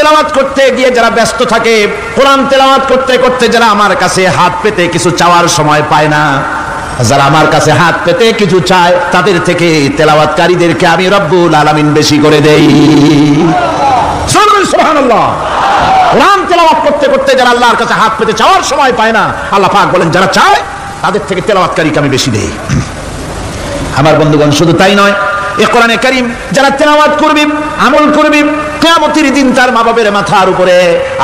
তেলাওয়াত করতে গিয়ে যারা ব্যস্ত থাকে, কোরআন তেলাওয়াত করতে করতে যারা আমার কাছে হাত পেতে কিছু চাওয়ার সময় পায় না, যারা আমার কাছে হাত পেতে কিছু চায়, তাদের থেকে তেলাওয়াতকারীদেরকে আমি রব্বুল আলামিন বেশি করে দেই। সুবহানাল্লাহ। কোরআন তেলাওয়াত করতে করতে যারা আল্লাহর কাছে হাত পেতে চাওয়ার সময় পায় না, আল্লাহ পাক বলেন যারা চায় তাদের থেকে তেলাওয়াতকারীকে আমি বেশি দেই। আমার বন্ধুগণ, শুধু তাই নয়, এই কোরআনে কারীম যারা তেলাওয়াত করবে, আমল করবে, কিয়ামতের দিন তার মা বাপের মাথার উপরে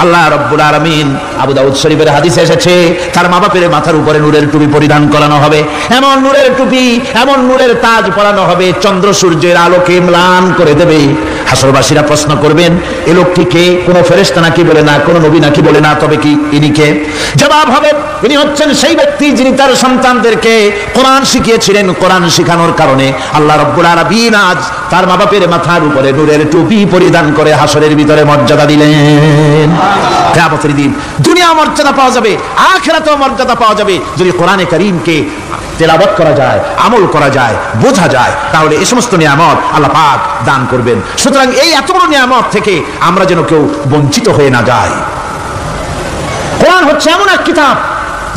আল্লাহ রাব্বুল আলামিন, আবু দাউদ শরীফের হাদিসে এসেছে, তার মা বাপের মাথার উপরে নূরের টুপি পরিধান করানো হবে। এমন নূরের টুপি, এমন নূরের তাজ পরানো হবে, চন্দ্র সূর্যের আলোকে ম্লান করে দেবে। হাসরবাসীরা প্রশ্ন করবেন, এ লোকটি কে? কোনো ফেরেশতা নাকি বলে না, কোনো নবী নাকি বলে না, তবে কি ইনি কে? জবাব হবে, ইনি হচ্ছেন সেই ব্যক্তি যিনি তার সন্তানদেরকে কোরআন শিখিয়েছিলেন। কোরআন শিখানোর কারণে আল্লাহ রাব্বুল আলামিন আজ তার মা বাপের মাথার উপরে নূরের টুপি পরিধান করে হাসরের ভিতরে মর্যাদা দিলেন। কিয়ামতের দিন দুনিয়া মর্যাদা পাওয়া যাবে, আখিরাতেও মর্যাদা পাওয়া যাবে যদি কোরআনে কারীমকে তেলাওয়াত করা যায়, আমল করা যায়, বোঝা যায়, তাহলে এই সমস্ত নিয়ামত আল্লাহ পাক দান করবেন। সুতরাং এই এত বড় নিয়ামত থেকে আমরা যেন কেউ বঞ্চিত হয়ে না যাই। কোরআন হচ্ছে এমন এক কিতাব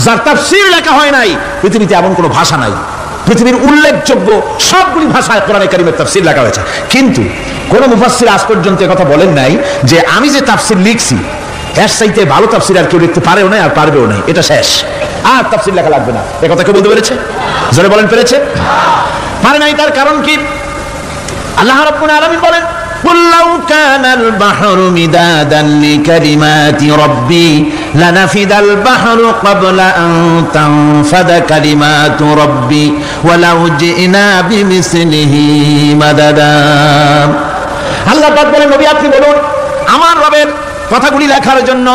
যার তাফসীর লেখা হয় নাই। পৃথিবীতে এমন কোনো ভাষা নাই, পৃথিবীর উল্লেখযোগ্য সবগুলি ভাষায় কোরআনে কারীমের তাফসীর লেখা হয়েছে, কিন্তু কোন মুফাসসির আজ পর্যন্ত কথা বলেন নাই যে আমি যে তাফসীর লিখছি এর চাইতে ভালো তাফসীর আর কেউ লিখতে পারেও না, আর পারবেও না, এটা শেষ, আর তাফসীর লেখা লাগবে না। এ কথা কেউ বলতে পেরেছে? জোরে বলেন, পেরেছে? পারে নাই। তার কারণ কি? আল্লাহ রাব্বুল আলামিন বলেন, قل لو كان البحر مدادا لكلمات ربي لنفد البحر قبل أن تنفد كلمات ربي ولو جئنا بمثله مددا। আল্লাহ পাক বলেন, নবী আপনি বলুন, আমার রবের কথাগুলি লেখার জন্য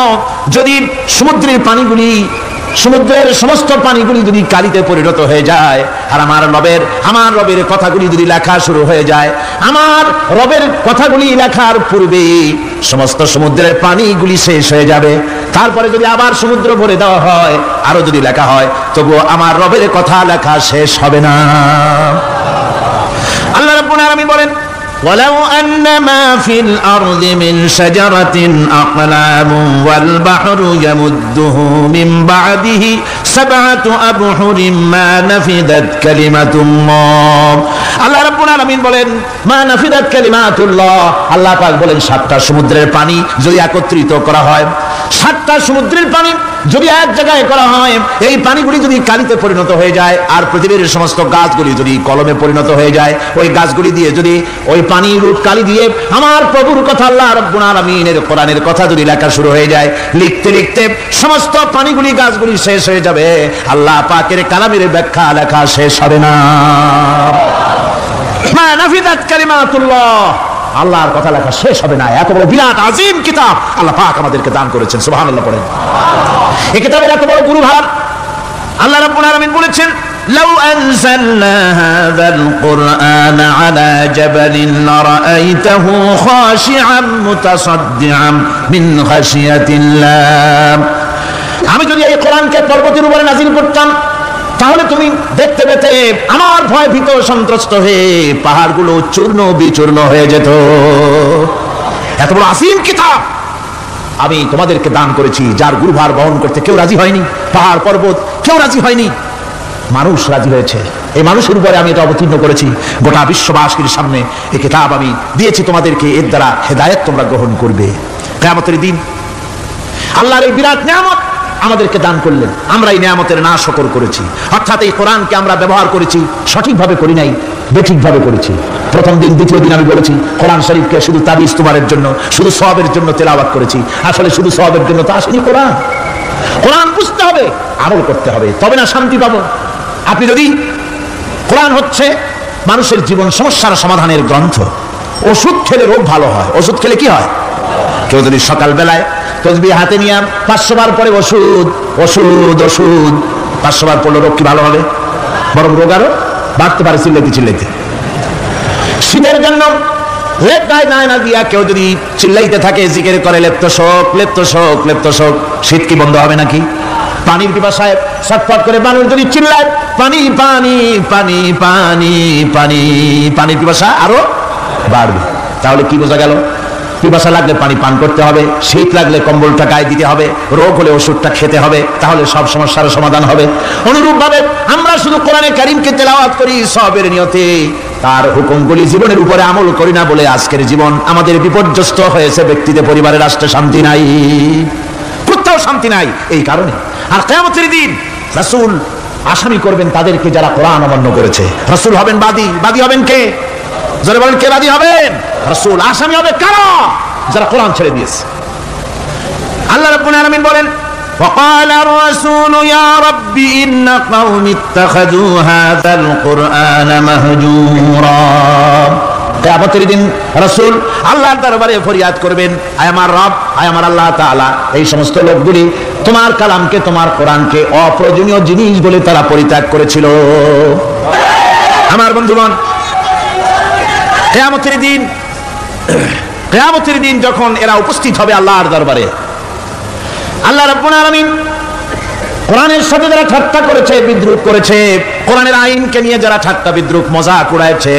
যদি সমুদ্রের পানিগুলি, সমুদ্রের সমস্ত পানিগুলি যদি কালিতে পরিণত হয়ে যায়, আর আমার রবের কথাগুলি যদি লেখা শুরু হয়ে যায়, আমার রবের কথাগুলি লেখার পূর্বে সমস্ত সমুদ্রের পানিগুলি শেষ হয়ে যাবে, তারপরে যদি আবার সমুদ্র ভরে দেওয়া হয়, আরো যদি লেখা হয়, তবুও আমার রবের কথা লেখা শেষ হবে না। আল্লাহ রাব্বুল আলামিন বলেন, ولو أن ما في الأرض من شجرة أقلام والبحر يمده من بعده 7 أبحر ما نفدت كلمة الله। আল্লাহ রাব্বুল আলামিন বলেন, মা নাফিদাত কালিমাতুল্লাহ। আল্লাহ পাক বলেন, 7টা সমুদ্রের পানি যদি একত্রিত করা হয়, 7টা সমুদ্রের পানি যদি এক জায়গায় করা হয়, এই পানিগুলি যদি কালিতে পরিণত হয়ে যায়, আর পৃথিবীর সমস্ত গাছগুলি যদি কলমে পরিণত হয়ে যায়, ওই গাছগুলি দিয়ে যদি ওই পানির রূপ কালি দিয়ে আমার প্রভুর কথা, আল্লাহ রাব্বুল আলামিনের কোরআনের কথা যদি লেখা শুরু হয়ে যায়, লিখতে লিখতে সমস্ত পানিগুলি, গাছগুলি শেষ হয়ে যাবে, আল্লাহ পাকের কালামের ব্যাখ্যা লেখা শেষ হবে না। মা নাফিদাত কালিমাতুল্লাহ, আল্লাহর কথা লেখা শেষ হবে না। এত বড় বিরাট আজিম কিতাব আল্লাহ পাক আমাদেরকে দান করেছেন, সুবহানাল্লাহ পড়েন। এই কিতাবের এত বড় গুরুভার আল্লাহ রাব্বুল আলামিন বলেছেন, لو أنزلنا هذا القرآن على جبل لرأيته خاشعا متصدعا من خشية الله। আমি যদি এই কোরআনকে পর্বতের উপরে নাযিল করতাম, তাহলে তুমি দেখতে পেতে আমার ভয় ভীত সন্ত্রস্ত হয়ে পাহাড়গুলো চূর্ণ বিচূর্ণ হয়ে যেত। এত বড় আসিম কিতাব আমি তোমাদেরকে দান করেছি, যার গুরুভার বহন করতে কেউ রাজি হয়নি, পাহাড় পর্বত কেউ রাজি হয়নি, মানুষ রাজি হয়েছে। এই মানুষের উপরে আমি এটা অবতীর্ণ করেছি, গোটা বিশ্ববাসীর সামনে এই কিতাব আমি দিয়েছি তোমাদেরকে, এর দ্বারা হেদায়েত তোমরা গ্রহণ করবে। কিয়ামতের দিন আল্লাহর এই বিরাট নিয়ামত আমাদেরকে দান করলেন, আমরা এই নিয়ামতের না শুকর করেছি, অর্থাৎ এই কোরআনকে আমরা ব্যবহার করেছি, সঠিকভাবে করি নাই, বেঠিকভাবে করেছি। প্রথম দিন, দ্বিতীয় দিন আমি বলেছি কোরআন শরীফকে শুধু তাবিজ তোমারের জন্য, শুধু সওয়াবের জন্য তেলাওয়াত করেছি। আসলে শুধু সওয়াবের জন্য তো আসেনি কোরআন। কোরআন বুঝতে হবে, আমল করতে হবে, তবে না শান্তি পাবো। আপনি যদি, কোরআন হচ্ছে মানুষের জীবন সমস্যার সমাধানের গ্রন্থ। ওষুধ খেলে রোগ ভালো হয়, ওষুধ খেলে কি হয়? কেউ যদি সকালবেলায় তসবিহ হাতে নিয়ে 500 বার পরে ওষুধ ওষুধ ওষুধ 500 বার পড়লে রোগ কি ভালো হবে? বরং রোগ আরো বাড়তে পারে চিল্লাইতে চিল্লাইতে। শীতের জন্য লেপ্টায় না দিয়া কেউ যদি চিল্লাইতে থাকে, জিকির করে লেপ্ত শোক লেপ্ত শোক লেপ্ত শোক, শীত কি বন্ধ হবে নাকি? পানির পিপাসায় ছটফট করে মানুষ যদি চিল্লায় পানি পানি পানি পানি পানি, পানির পিপাসা আরো বাড়বে। তাহলে কি বোঝা গেল? পিপাসা লাগলে পানি পান করতে হবে, শীত লাগলে কম্বলটা গায়ে দিতে হবে, রোগ হলে ওষুধটা খেতে হবে, তাহলে সব সমস্যার সমাধান হবে। অনুরূপভাবে আমরা শুধু কোরআনে কারীমকে তেলাওয়াত করি সওয়াবের নিয়তে, তার হুকুমগুলি জীবনের উপরে আমল করি না বলে আজকের জীবন আমাদের বিপর্যস্ত হয়েছে। ব্যক্তিতে, পরিবারে, রাষ্ট্রে শান্তি নাই, কোথাও শান্তি নাই এই কারণে। আর কিয়ামতের দিন রাসূল আসামি করবেন তাদেরকে যারা কোরআন অমান্য করেছে। রাসূল হবেন বাদী। বাদী হবেন কে? যারা বলেন কে বাদী হবেন? রাসূল। আসামি হবে কারা? যারা কোরআন ছেড়ে দিয়েছে। আল্লাহ রাব্বুল আলামিন বলেন وقال الرسول يا رب إن قوم اتخذوا هذا القرآن مهجورا। কিয়ামতের দিন রাসূল আল্লাহর দরবারে ফরিয়াদ করবেন, আয় আমার রব, আয় আমার আল্লাহ তাআলা, এই সমস্ত লোকগুলি তোমার কালামকে, তোমার কোরআনকে অপ্রয়োজনীয় জিনিস বলে তারা পরিত্যাগ করেছিল। আমার বন্ধুগণ, কিয়ামতের দিন যখন এরা উপস্থিত হবে আল্লাহর দরবারে, আল্লাহ রাব্বুল আলামিন কোরআনের সাথে যারা ঠাট্টা করেছে, বিদ্রুপ করেছে, কোরআনের আইনকে নিয়ে যারা ঠাট্টা বিদ্রুপ মজাক উড়াইছে,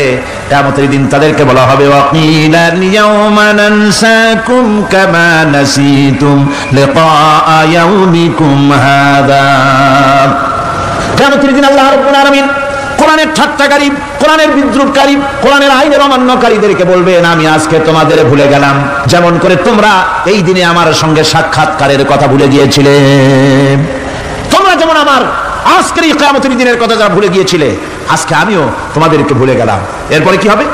কিয়ামতের দিন তাদেরকে বলা হবে ওয়াকিলাল ইয়াওমা নানসাকুম কামা নাসিতুম লিকা ইয়াউমিকুম হাযা। কিয়ামতের দিন আল্লাহ রাব্বুল আলামিন কোরআনের ঠাট্টাকারী, কোরআনের বিদ্রুপকারী, কোরআনের আইনের অমান্যকারীদেরকে বলবেন আমি আজকে তোমাদের ভুলে গেলাম, যেমন করে তোমরা এই দিনে আমার সঙ্গে সাক্ষাৎকারের কথা ভুলে গিয়েছিলে। তোমরা যেমন আমার আজকের এই কিয়ামতের দিনের কথা যারা ভুলে গিয়েছিলে, আজকে আমিও তোমাদেরকে ভুলে গেলাম। এরপরে কি হবে?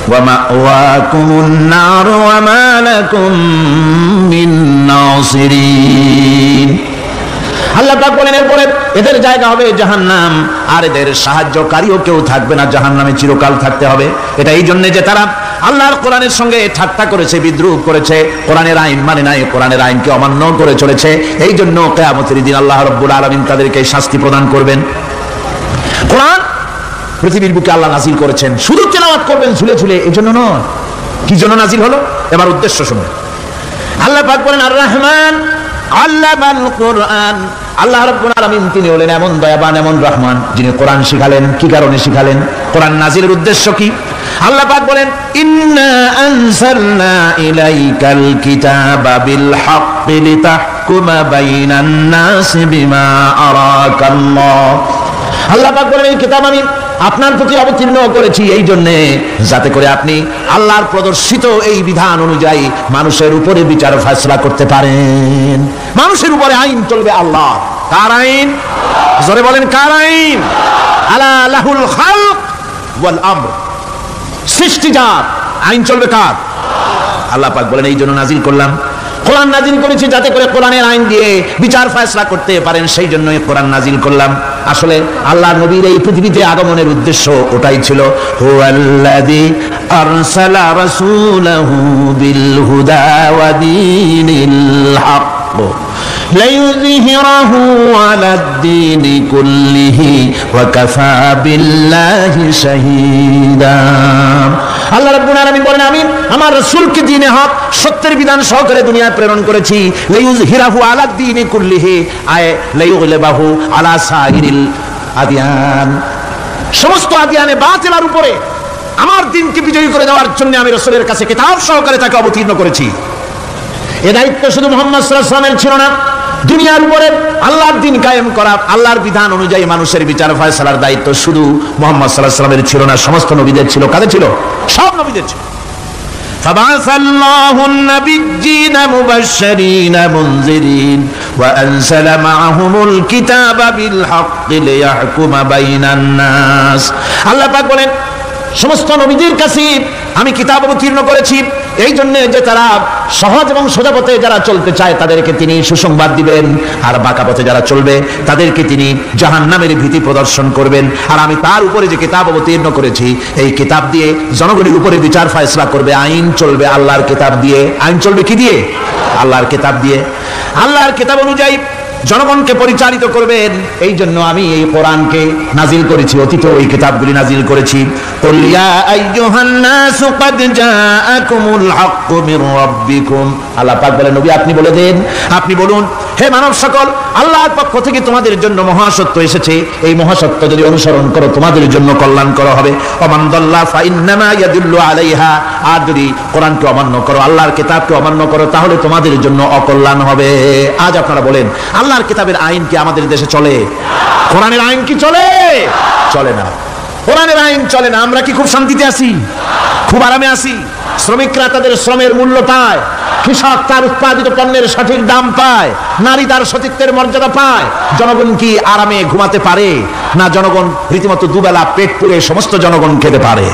ওয়া মাওয়াকুমুন নার ওয়া মা লাকুম মিন নাসিরিন। আল্লাহ পাক বলেন এরপরে এদের জায়গা হবে জাহান্নাম, আর এদের সাহায্যকারীও কেউ থাকবে না, জাহান্নামে চিরকাল থাকতে হবে। এটা এই জন্য যে তারা আল্লাহর কোরআনের সঙ্গে ঠাট্টা করেছে, বিদ্রুপ করেছে, কোরআনের আইন মানে নাই, কোরআনের আইনকে অমান্য করে চলেছে। এই জন্য কিয়ামতের দিন আল্লাহ রাব্বুল আলামিন তাদেরকে শাস্তি প্রদান করবেন। কোরআন পৃথিবীর বুকে আল্লাহ নাজিল করেছেন, শুধু তেলাওয়াত করবেন ঝুলে ঝুলে, এই জন্য নয়। কি জন্য নাজিল হলো? এবার উদ্দেশ্য শুনুন। আল্লাহ পাক বলেন আর রহমান আল্লামাল কোরআন। আল্লাহ রাব্বুল আলামিন তিনি হলেন এমন দয়াবান, এমন রহমান, যিনি কোরআন শিখালেন। কি কারণে শিখালেন? কোরআন নাজিলের উদ্দেশ্য কি? আল্লাহ পাক বলেন ইন্না আনসালনা ইলাইকাল কিতাবা বিল হাক্কি লিতাহকুমা বাইনান নাসি বিমা আরাকাল্লাহ। আল্লাহ পাক বলেন এই কিতাব আমি আপনার প্রতি অবতীর্ণ করেছি এই জন্য যাতে করে আপনি আল্লাহর প্রদর্শিত এই বিধান অনুযায়ী মানুষের উপরে বিচার ফয়সালা করতে পারেন। মানুষের উপরে আইন চলবে আল্লাহ। কার আইন? জোরে বলেন কার আইন? আলা লাহুল খালক ওয়াল আমর। সৃষ্টিজাত আইন চলবে কার? আল্লাহ পাক বলেন এই জন্য নাজিল করলাম, কোরআন নাজিল করেছি যাতে করে কোরআনের আইন দিয়ে বিচার ফয়সালা করতে পারেন, সেই জন্যই কোরআন নাজিল করলাম। আসলে আল্লাহর নবীর এই পৃথিবীতে আগমনের উদ্দেশ্য ওটাই ছিল। হুয়াল্লাযী আরসালা রাসূলাহু বিল হুদা ওয়া দীনিল হক লিইয়ুযহিরাহু আলাদ-দীনি কুল্লিহি ওয়া কাফা বিল্লাহি শাহীদা। আল্লাহ রাব্বুল আলামিন বলেন আমি আমার রাসূলকে দ্বীনে হক, সত্যের বিধান সহকারে দুনিয়ায় প্রেরণ করেছি। লিইয়ুযহিরাহু আলাদ-দীনি কুল্লিহি, আয় লিইয়ুগলিবাহু আলা সাইরিল আদিয়ান। সমস্ত আদিয়ানে বাতিলের উপরে আমার দ্বীনকে বিজয়ী করে দেওয়ার জন্য আমি রাসূলের কাছে কিতাব সহকারে তাকে অবতীর্ণ করেছি। এ দায়িত্ব শুধু মুহাম্মদ সাল্লাল্লাহু আলাইহি ওয়াসাল্লামের ছিল না, দুনিয়ার উপরে আল্লাহর দ্বীন কায়েম করা, আল্লাহর বিধান অনুযায়ী মানুষের বিচার ফয়সালার দায়িত্ব শুধু মুহাম্মদ সাল্লাল্লাহু আলাইহি ওয়াসাল্লামের ছিল না, সমস্ত নবীদের ছিল। কাদের ছিল? সব নবীদের ছিল। ফাবাসাল্লাহু আন-নাবিয়্যিনা মুবাশশিরিনা মুনযিরিন ওয়া আনসালা মা'আহুমুল কিতাবা বিল হাক্কি লিয়াহকুমা বাইনান নাস। আল্লাহ পাক বলেন সমস্ত নবীদের কাছে আমি কিতাব অবতীর্ণ করেছি এই জন্য যে তারা সহজ এবং সোজা পথে যারা চলতে চায় তাদেরকে তিনি সুসংবাদ দিবেন, আর বাঁকা পথে যারা চলবে তাদেরকে তিনি জাহান্নামের ভীতি প্রদর্শন করবেন। আর আমি তার উপরে যে কিতাব অবতীর্ণ করেছি এই কিতাব দিয়ে জনগণের উপরে বিচার ফয়সালা করবে, আইন চলবে আল্লাহর কিতাব দিয়ে। আইন চলবে কি দিয়ে? আল্লাহর কিতাব দিয়ে। আল্লাহর কিতাব অনুযায়ী জনগণকে পরিচালিত করবেন, এই জন্য আমি এই কোরআনকে নাজিল করেছি, অতীত ওই কিতাবগুলি নাজিল করেছি। কুল ইয়া আইয়ুহান নাসু ক্বাদ জাআকুমুল হাক্কু মির রাব্বিকুম। আল্লাহ পাক বলেন নবী আপনি বলে দেন, আপনি বলুন হে মানব সকল, আল্লাহর পক্ষ থেকে তোমাদের জন্য মহাসত্য এসেছে, এই মহাসত্য যদি অনুসরণ করো তোমাদের জন্য কল্যাণকর হবে। ওমান দাল্লা ফাইন্নামা ইয়াদুল্লু আলাইহা, আর যদি কোরআনকে অমান্য করো, আল্লাহর কিতাবকে অমান্য করো, তাহলে তোমাদের জন্য অকল্যাণ হবে। আজ আপনারা বলেন, আল্লাহর কিতাবের আইন কি আমাদের দেশে চলে? কোরআনের আইন কি চলে? চলে না। কোরআনের আইন চলে না। আমরা কি খুব শান্তিতে আছি? খুব আরামে আছি? শ্রমিকরা তাদের শ্রমের মূল্য পায়, কৃষক তার উৎপাদিত পণ্যের সঠিক দাম পায়, নারী তার সতীত্বের মর্যাদা পায়। জনগণ কি আরামে ঘুমাতে পারে? না, জনগণ রীতিমতো দুবেলা পেট পুড়ে সমস্ত জনগণ খেতে পারে।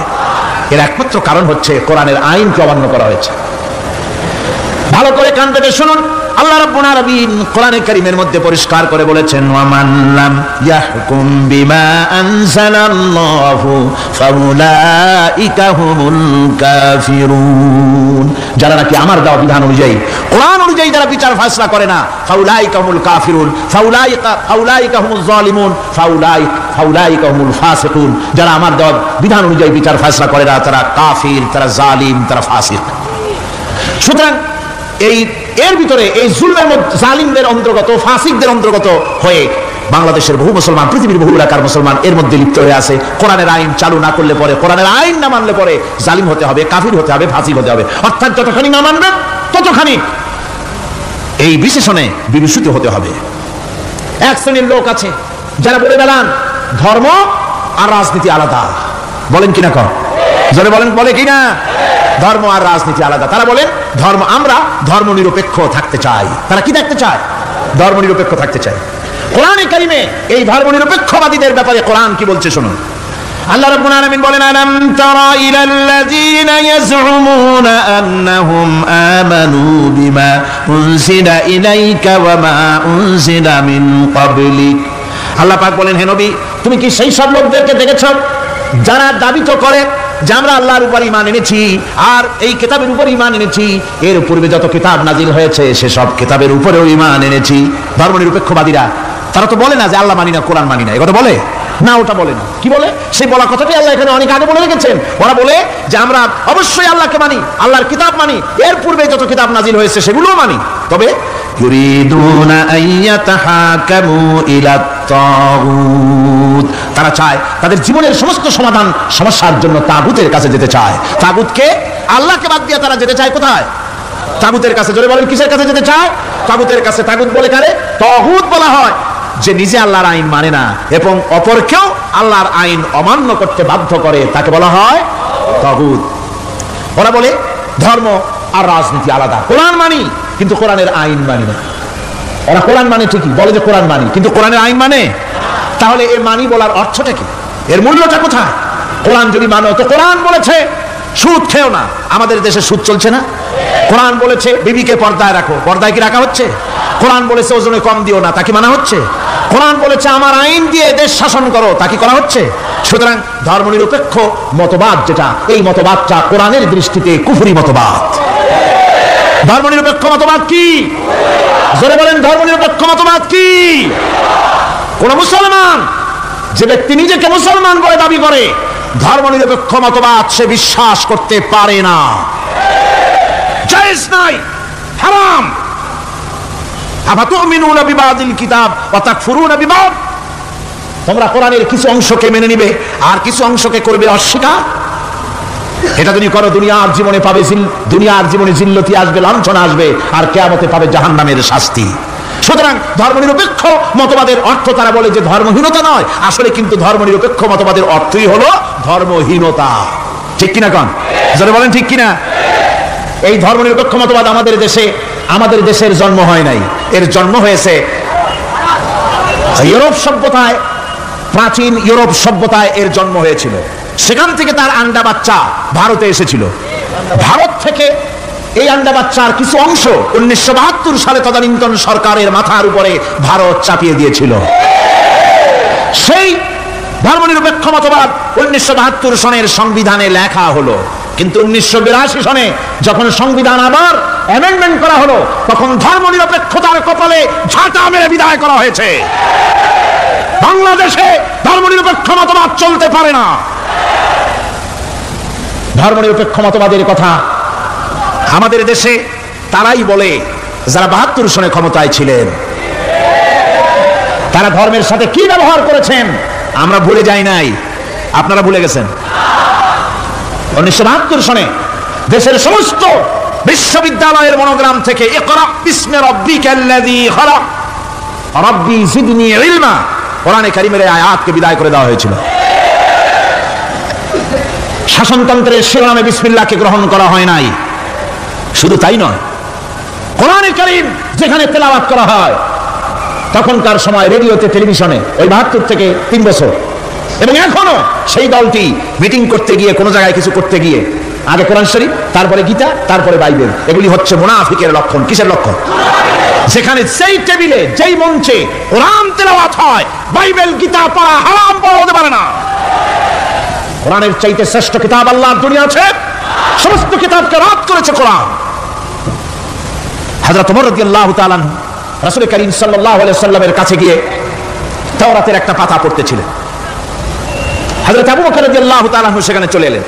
এর একমাত্র কারণ হচ্ছে কোরআনের আইনকে অমান্য করা হয়েছে। ভালো করে কান পেতে শুনুন, আল্লাহ রাব্বুল আলামিন কোরআনে কারীমের মধ্যে পরিষ্কার করে বলেছেন, ওয়া মান লাম ইয়াহকুম বিমা আনজালাল্লাহু ফাউলাইকা হুমুল কাফিরুন। যারা নাকি আমার দেওয়া বিধান অনুযায়ী, কোরআন অনুযায়ী যারা বিচার ফয়সালা করে না, ফাউলাইকা হুমুল কাফিরুন, ফাউলাইকা হুমুজ জালিমুন, ফাউলাইকা হুমুল ফাসিকুন। যারা আমার দেওয়া বিধান অনুযায়ী বিচার ফয়সালা করে না, তারা কাফির, তারা জালিম, তারা ফাসিক। সুতরাং এর ভিতরে এই জুলমের মধ্যে জালিমদের অন্তর্গত, ফাসিকদের অন্তর্গত হয়ে বাংলাদেশের বহু মুসলমান, পৃথিবীর বহু এলাকার মুসলমান এর মধ্যে লিপ্ত হয়ে আছে। কোরআনের আইন চালু না করলে পরে, কোরআনের আইন না মানলে পরে জালিম হতে হবে, কাফির হতে হবে, ফাসিক হতে হবে। অর্থাৎ যতখানি না মানবেন ততখানি এই বিশেষণে বিভূষিত হতে হবে। এক শ্রেণীর লোক আছে যারা বলে বেড়ান ধর্ম আর রাজনীতি আলাদা। বলেন কিনা? কর জোরে বলেন, বলে কিনা? ধর্ম আর রাজনীতি আলাদা। তারা বলেন আমরা ধর্ম নিরপেক্ষ থাকতে চাই। তারা কি থাকতে চায়? ধর্ম নিরপেক্ষ থাকতে চায়। কোরআনে কারিমে এই ধর্ম নিরপেক্ষবাদীদের ব্যাপারে কোরআন কি বলছে শুনুন। আল্লাহ রাব্বুল আলামিন বলেন, আলাম তারা ইলাল্লাযীনা ইয়াজউমুনা আন্নাহুম আমানু বিমা উনজিলা ইলাইকা ওয়া মা উনজিলা মিন ক্বাবলিক। আল্লাহ পাক বলেন, হে নবী, তুমি কি সেই সব লোকদেরকে দেখেছো যারা দাবি তো করে যে আমরা আল্লাহর উপর ঈমান এনেছি আর এই কিতাবের উপর ঈমান এনেছি, এর পূর্বে যত কিতাব নাজিল হয়েছে সেসব কিতাবের উপরেও ঈমান এনেছি। ধর্ম নিরপেক্ষবাদীরা তারা তো বলে না যে আল্লাহ মানি না, কোরআন মানি না। এই কথা বলে না, ওটা বলে না। কি বলে? সেই বলা কথাটি আল্লাহ এখানে অনেক আগে বলে রেখেছেন। ওরা বলে যে আমরা অবশ্যই আল্লাহকে মানি, আল্লাহর কিতাব মানি, এর পূর্বে যত কিতাব নাজিল হয়েছে সেগুলোও মানি। তবে ইউরিদুনা আইয়াতাহাকামু ইলাত তাগুত, তারা চায় তাদের জীবনের সমস্ত সমাধান সমস্যার জন্য তাগুতের কাছে যেতে চায়। তাগুতকে, আল্লাহকে বাদ দিয়ে তারা যেতে চায় কোথায়? তাগুতের কাছে। জোরে বলেন, কিসের কাছে যেতে চায়? তাগুতের কাছে। তাগুত বলে কারে? তাগুত বলা হয় যে নিজে আল্লাহর আইন মানে না এবং অপরকেও আল্লাহর আইন অমান্য করতে বাধ্য করে, তাকে বলা হয় তাগুত। ওরা বলে ধর্ম আর রাজনীতি আলাদা। কোরআন মানি কিন্তু কোরআনের আইন মানি না। ওরা কোরআন মানে ঠিকই, বলে যে কোরআন মানি, কিন্তু কোরআনের আইন মানে। তাহলে এ মানি বলার অর্থটা কি? এর মূল্যটা কোথায়? কোরআন যদি মানো তো কোরআন বলেছে সুদ খেও না। আমাদের দেশে সুদ চলছে না? কোরআন বলেছে বিবিকে পর্দায় রাখো, পর্দায় কি রাখা হচ্ছে? কোরআন বলেছে ওজনে কম দিও না, তা কি মানা হচ্ছে? কোরআন বলেছে আমার আইন দিয়ে দেশ শাসন করো, তা কি করা হচ্ছে? সুতরাং ধর্মনিরপেক্ষ মতবাদ যেটা, এই মতবাদটা কোরআনের দৃষ্টিতে কুফরি মতবাদ। ধর্মনিরপেক্ষ মতবাদ কি? জোরে বলেন, ধর্মনিরপেক্ষ মতবাদ কি? কোন মুসলমান, যে ব্যক্তি নিজেকে মুসলমান বলে দাবি করে, ধর্মনিরপেক্ষ মতবাদ সে বিশ্বাস করতে পারে না। জায়েজ নাই, হারাম। আফাতুমিনুনা বিবাদিল কিতাব ওয়া তাকফুরুনা বিবাদ। তোমরা কোরআনের কিছু অংশকে মেনে নিবে আর কিছু অংশকে করবে অস্বীকার। এটা তুমি করো, দুনিয়ার জীবনে পাবে, দুনিয়ার জীবনে জিল্লতি আসবে, লাঞ্ছনা আসবে, আর কিয়ামতে পাবে জাহান্নামের শাস্তি। সুতরাং ধর্মনিরপেক্ষ মতবাদের অর্থ তারা বলে যে ধর্মহীনতা নয়, আসলে কিন্তু ধর্মনিরপেক্ষ মতবাদের অর্থই হলো ধর্মহীনতা। ঠিক কিনা কোন? যারা বলেন ঠিক কিনা? এই ধর্মনিরপেক্ষ মতবাদ আমাদের দেশের জন্ম হয় নাই, এর জন্ম হয়েছে ইউরোপ সভ্যতায়। প্রাচীন ইউরোপ সভ্যতায় এর জন্ম হয়েছিল। সেখান থেকে তার আন্ডা বাচ্চা ভারতে এসেছিল। ভারত থেকে এই আন্ডা বাচ্চার কিছু অংশ 1972 সালে তদানীন্তন সরকারের মাথার উপরে ভারত চাপিয়ে দিয়েছিল। সেই ধর্মনিরপেক্ষ মতবাদ 1972 সনের সংবিধানে লেখা হলো, কিন্তু 1982 সনে যখন সংবিধান আবার অ্যামেন্ডমেন্ট করা হলো, তখন ধর্মনিরপেক্ষতার কপালে ঝাঁটা মেরে বিদায় করা হয়েছে। বাংলাদেশে ধর্মনিরপেক্ষ মতবাদ চলতে পারে না। ধর্মনিরপেক্ষ মতবাদের কথা আমাদের দেশে তারাই বলে যারা 72 সনে ক্ষমতায় ছিলেন। তারা ধর্মের সাথে কি ব্যবহার করেছেন আমরা ভুলে যাই নাই, আপনারা ভুলে গেছেন। 1972 সনে দেশের সমস্ত বিশ্ববিদ্যালয়ের মনোগ্রাম থেকে ইকরা বিসমি রাব্বিকাল্লাযী খালাক রাব্বি জিদনি ইলমা কোরআনে কারীমের আয়াতকে বিদায় করে দেওয়া হয়েছিল। শাসনতন্ত্রের শিরোনামে বিসমিল্লাহকে গ্রহণ করা হয় নাই। শুধু তাই নয়, কোরআনে কারীম যেখানে তেলাওয়াত করা হয় তখনকার সময় রেডিওতে টেলিভিশনে ওই 72 থেকে 3 বছর, এবং এখনো সেই দলটি মিটিং করতে গিয়ে কোনো জায়গায় কিছু করতে গিয়ে আগে কোরআন শরীফ, তারপরে গীতা, তারপরে বাইবেল, এগুলি হচ্ছে মুনাফিকের লক্ষণ। কিসের লক্ষণ? যেখানে সেই টেবিলে যেই মঞ্চে কোরআন তেলাওয়াত হয় বাইবেল গীতা পড়া হারাম পড়া হতে পারে না। কোরআনের চাইতে শ্রেষ্ঠ কিতাব আল্লাহর দুনিয়া আছে, সমস্ত কিতাবকে রদ করেছে কোরআন। হযরত ওমর রাদিয়াল্লাহু তাআলা রাসূল করিম সাল্লাল্লাহু আলাইহি ওয়াসাল্লামের কাছে গিয়ে তাওরাতের একটা পাতা পড়তেছিলেন। হযরত আবু বকর রাদিয়াল্লাহু তাআলা সেখানে চলে এলেন,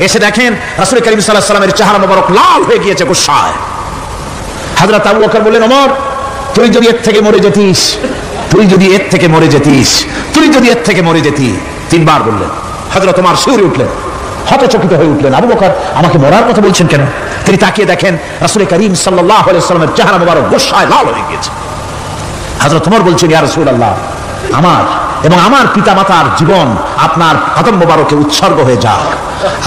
এসে দেখেন রাসূল করিম সাল্লাল্লাহু আলাইহি ওয়াসাল্লামের চেহারা মোবারক লাল হয়ে গিয়েছে গুসায়। হযরত আবু বকর বললেন, ওমর তুই যদি এর থেকে মরে যেতিস, তুই যদি এর থেকে মরে যেতিস, তুই যদি এর থেকে মরে যেতি। 3 বার বললেন। হযরত ওমর শিউরে উঠলেন, হতচকিত হয়ে উঠলেন। আবু বকর আমাকে মরার কথা বলছেন কেন? তিনি তাকিয়ে দেখেন রাসূল করিম সাল্লাল্লাহু আলাইহি ওয়াসাল্লামের চেহারা মোবারক গুসায় লাল হয়ে গিয়েছে। হযরত ওমর বলছেন, ইয়া রাসূলুল্লাহ, আমার এবং আমার পিতামাতার জীবন আপনার কদম মোবারকে উৎসর্গ হয়ে যাক।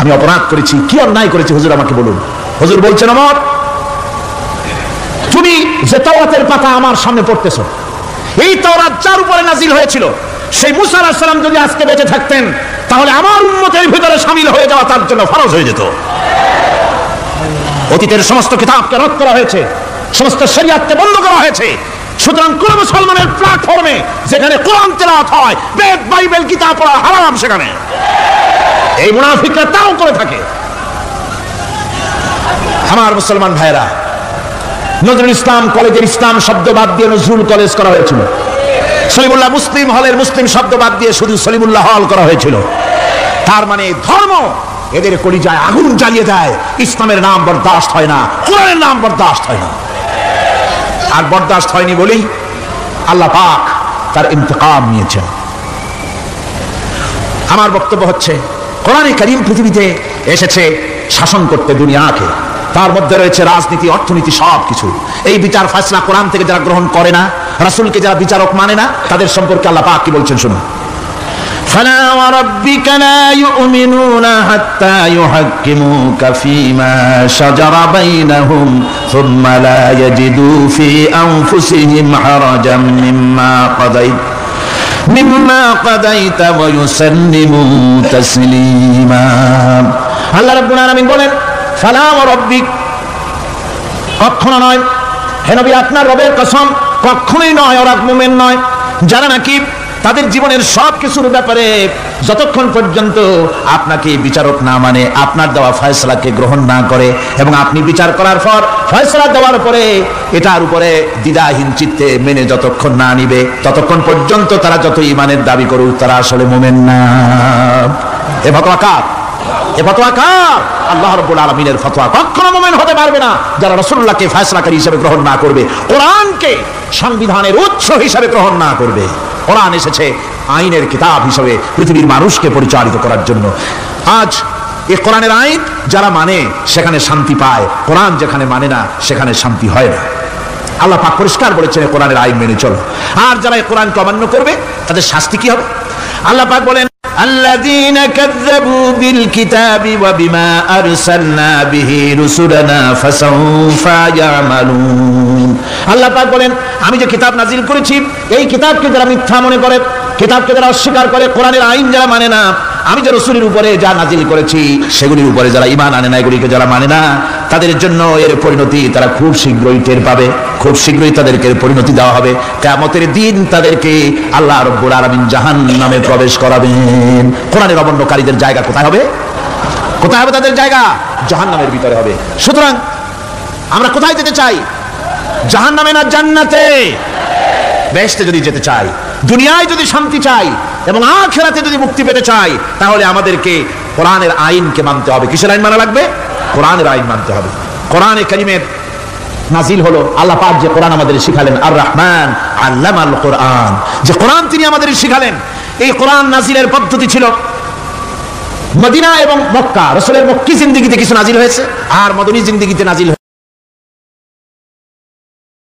আমি অপরাধ করেছি, কি অন্যায় করেছি হুজুর আমাকে বলুন। হুজুর বলছেন, ওমর তুমি যে তাওরাতের পাতা আমার সামনে পড়তেছো, এই তাওরাত যার উপরে নাজিল হয়েছিল সেই মুসা আলাইহিস সালাম যদি আজকে বেঁচে থাকতেন তাহলে আমার উম্মতের ভিতরে শামিল হয়ে যাওয়া তার জন্য ফরজ হয়ে যেত। অতীতের সমস্ত কিতাবকে রদ করা হয়েছে, সমস্ত শরীয়তকে বন্ধ করা হয়েছে। সুতরাং কোন মুসলমানের প্ল্যাটফর্মে যেখানে কোরআন তেলাওয়াত হয় বেদ বাইবেল গীতা পড়া হারাম, সেখানে এই মুনাফিকরা তাও করে থাকে। আমার মুসলমান ভাইরা, নজরুল ইসলাম কলেজের ইসলাম শব্দ বাদ দিয়ে নজরুল কলেজ করা হয়েছিল। সলিমুল্লাহ মুসলিম হলের মুসলিম শব্দ বাদ দিয়ে শুধু সলিমুল্লাহ হল করা হয়েছিল। তার মানে ধর্ম এদের কলিজায় আগুন জ্বালিয়ে দেয়। ইসলামের নাম বরদাস্ত হয় না, কোরআনের নাম বরদাস্ত হয় না। আর বরদাস্ত হয়নি বলেই আল্লাহ পাক তার ইন্তেকাম নিয়েছেন। আমার বক্তব্য হচ্ছে, কোরআনে কারীম পৃথিবীতে এসেছে শাসন করতে দুনিয়াকে। তার মধ্যে রয়েছে রাজনীতি, অর্থনীতি, সব কিছু। এই বিচার ফয়সালা কোরআন থেকে যারা গ্রহণ করে না, রাসূলকে যারা বিচারক মানে না, তাদের সম্পর্কে আল্লাহ পাক কি বলছেন শুনুন। فلا وربك لا يؤمنون حتى يحكموك فيما شجر بينهم ثم لا يجدوا في أنفسهم حرجا مما قضيت ويسلموا تسليما। আল্লাহ রাব্বুল আলামিন বলেন, ফালা ওয়ারাব্বিক, কখনো নয় হে নবী, আপনার রবের কসম, কখনোই নয়, ওরা মুমিন নয় যারা নাকি তাদের জীবনের সব কিছুর ব্যাপারে যতক্ষণ পর্যন্ত আপনাকে বিচারক না মানে, আপনার দেওয়া ফয়সালাকে গ্রহণ না করে, এবং আপনি বিচার করার পর ফয়সালা দেওয়ার পরে এটার উপরে দ্বিধাহীন চিত্তে মেনে যতক্ষণ না নিবে, ততক্ষণ পর্যন্ত তারা যত ঈমানের দাবি করুক তারা আসলে মুমিন না। এ ফতোয়া কার? এ ফতোয়া কার? আল্লাহ রাব্বুল আলামিনের ফতোয়া। কখনো মুমিন হতে পারবে না যারা রাসূলুল্লাহকে ফয়সালাকারী হিসেবে গ্রহণ না করবে, কোরআনকে সংবিধানের উৎস হিসেবে গ্রহণ না করবে। কোরআন এসেছে আইনের কিতাব হিসেবে পৃথিবীর মানুষকে পরিচালিত করার জন্য। আজ এই কোরআনের আইন যারা মানে সেখানে শান্তি পায়, কোরআন যেখানে মানে না সেখানে শান্তি হয় না। আল্লাহ পাক পরিষ্কার বলেছেন কোরআনের আইন মেনে চলো। আর যারা এই কোরআনকে অমান্য করবে তাদের শাস্তি কি হবে? আল্লাহ পাক বলেন, আল্লাযীনা কাযযাবু বিল কিতাবি ওয়া বিমা আরসালনা বিহি রুসুলানা ফাসাউফা ইয়ামালুন। আল্লাহ পাক বলেন, আমি যে কিতাব নাজিল করেছি এই কিতাবকে যারা মিথ্যা মনে করে, কিতাবকে যারা অস্বীকার করে, কোরআনের আইন যারা মানে না, আমি যে রাসূলের উপরে যা নাজিল করেছি সেগুলির উপরে যারা ঈমান আনে না, এগুলিকে যারা মানে না, তাদের জন্য এর পরিণতি তারা খুব শীঘ্রই টের পাবে। খুব শীঘ্রই তাদেরকে পরিণতি দেওয়া হবে। কিয়ামতের দিন তাদেরকে আল্লাহ রাব্বুল আলামিন জাহান্নামে প্রবেশ করাবেন। কোরআনের অমান্যকারীদের জায়গা কোথায় হবে? কোথায় হবে তাদের জায়গা? জাহান্নামের ভিতরে হবে। সুতরাং আমরা কোথায় যেতে চাই? জাহান্নামে না জান্নাতে? বেহেশতে যদি যেতে চাই, দুনিয়ায় যদি শান্তি চাই এবং আখিরাতে যদি মুক্তি পেতে চাই, তাহলে আমাদেরকে কোরআনের আইনকে মানতে হবে। কিসের আইন মানা লাগবে? কোরআনের আইন মানতে হবে। কোরআনে কারীমের নাজিল হলো। আল্লাহ পাক যে কোরআন আমাদের শিখালেন, আর রহমান আল্লামাল কোরআন, যে কোরআন তিনি আমাদের শিখালেন। এই কোরআন নাজিলের পদ্ধতি ছিল মদিনা এবং মক্কা, রাসূলের মক্কি জিন্দেগিতে কিছু নাজিল হয়েছে আর মদনী জিন্দেগিতে নাজিল